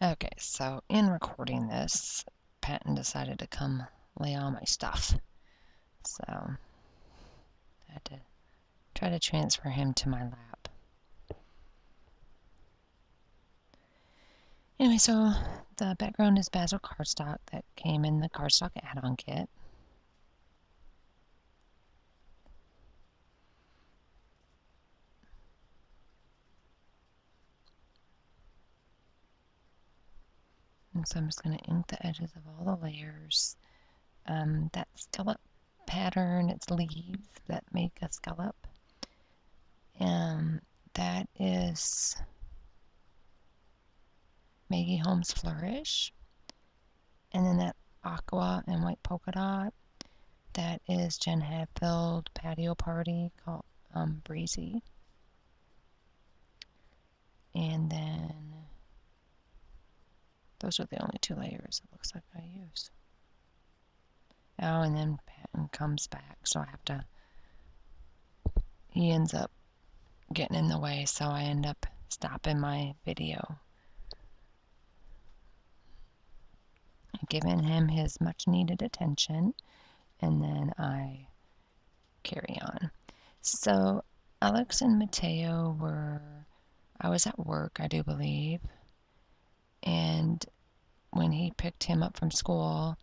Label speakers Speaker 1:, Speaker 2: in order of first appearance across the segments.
Speaker 1: Okay, so in recording this, Patton decided to come lay all my stuff. So I had to try to transfer him to my lap. Anyway, so the background is Basil cardstock that came in the cardstock add-on kit. And so I'm just going to ink the edges of all the layers. That scallop pattern, it's leaves that make a scallop. And that is Maggie Holmes Flourish. And then that aqua and white polka dot, that is Jen Hadfield Patio Party called Breezy. And then those are the only two layers it looks like I use. Oh, and then Patton comes back, so I have to, he ends up getting in the way, so I end up stopping my video. Giving him his much needed attention, and then I carry on. So Alex and Mateo I was at work, I do believe, and when he picked him up from school,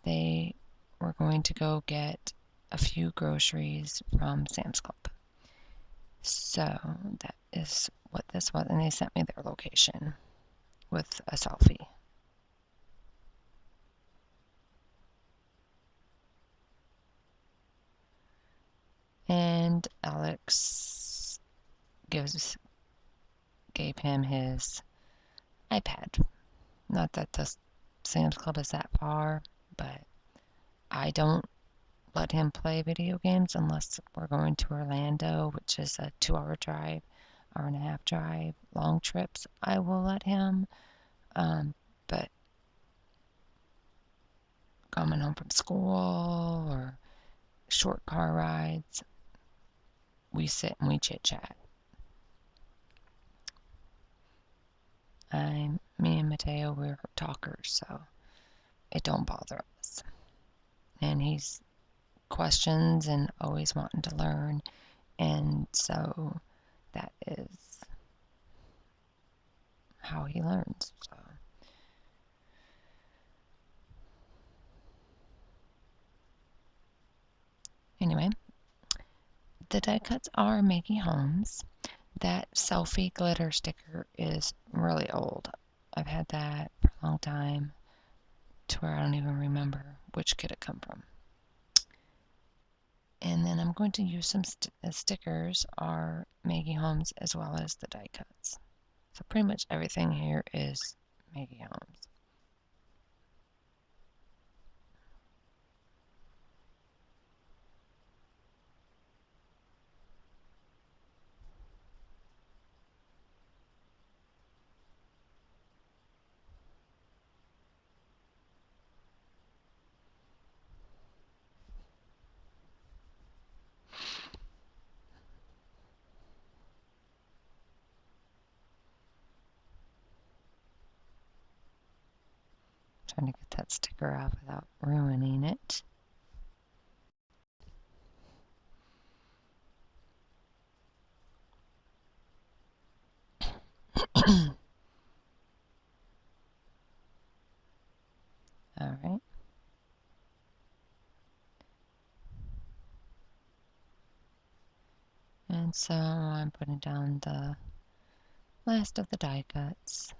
Speaker 1: they were going to go get a few groceries from Sam's Club. So that is what this was, and they sent me their location with a selfie. And Alex gave him his iPad. Not that the Sam's Club is that far, but I don't let him play video games unless we're going to Orlando, which is a 2-hour drive, hour-and-a-half drive, long trips. I will let him, but coming home from school or short car rides, we sit and we chit-chat. Me and Mateo, we're talkers, so it don't bother us. And he's questions and always wanting to learn, and so that is how he learns. So anyway, the die cuts are Maggie Holmes. That selfie glitter sticker is really old. I've had that for a long time, to where I don't even remember which kit it come from. And then I'm going to use some stickers are Maggie Holmes as well as the die cuts. So pretty much everything here is Maggie Holmes. Trying to get that sticker off without ruining it. All right. And so I'm putting down the last of the die cuts.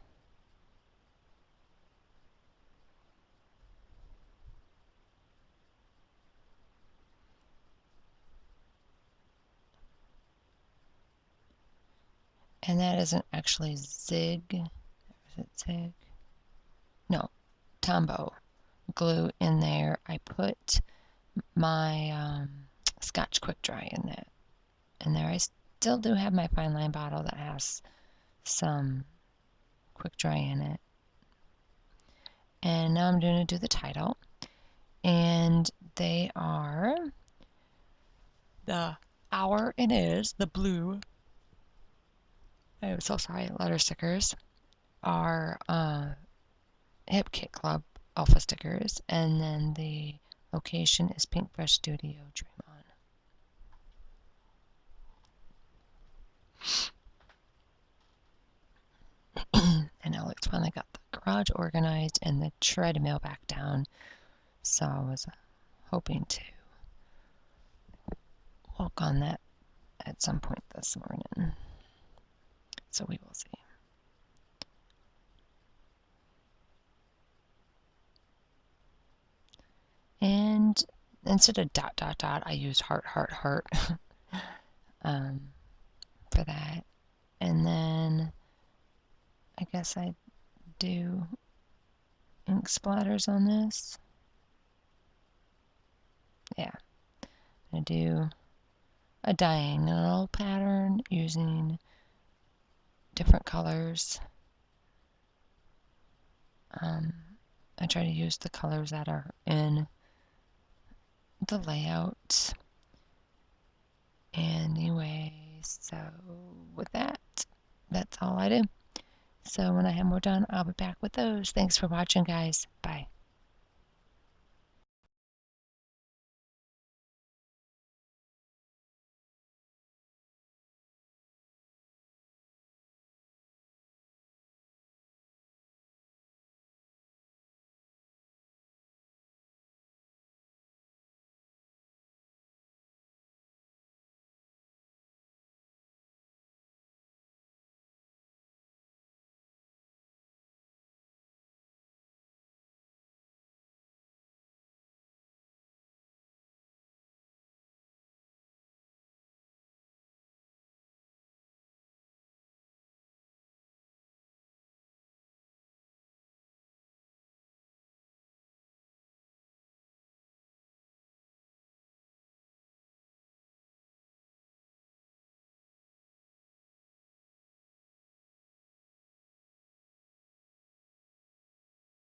Speaker 1: And that isn't actually Zig. Is it Zig? No, Tombow glue in there. I put my Scotch Quick Dry in that. And there I still do have my fine line bottle that has some Quick Dry in it. And now I'm going to do the title. And they are the Hour It Is, the blue. I'm so sorry, letter stickers. are Hip Kit Club alpha stickers, and then the location is Paintbrush Studio Dream On. And Alex finally got the garage organized and the treadmill back down, so I was hoping to walk on that at some point this morning. So we will see. And instead of ... I used heart for that. And then I guess I do ink splatters on this. Yeah, I do a diagonal pattern using different colors. I try to use the colors that are in the layout. Anyway, so with that, that's all I do. So when I have more done, I'll be back with those. Thanks for watching, guys.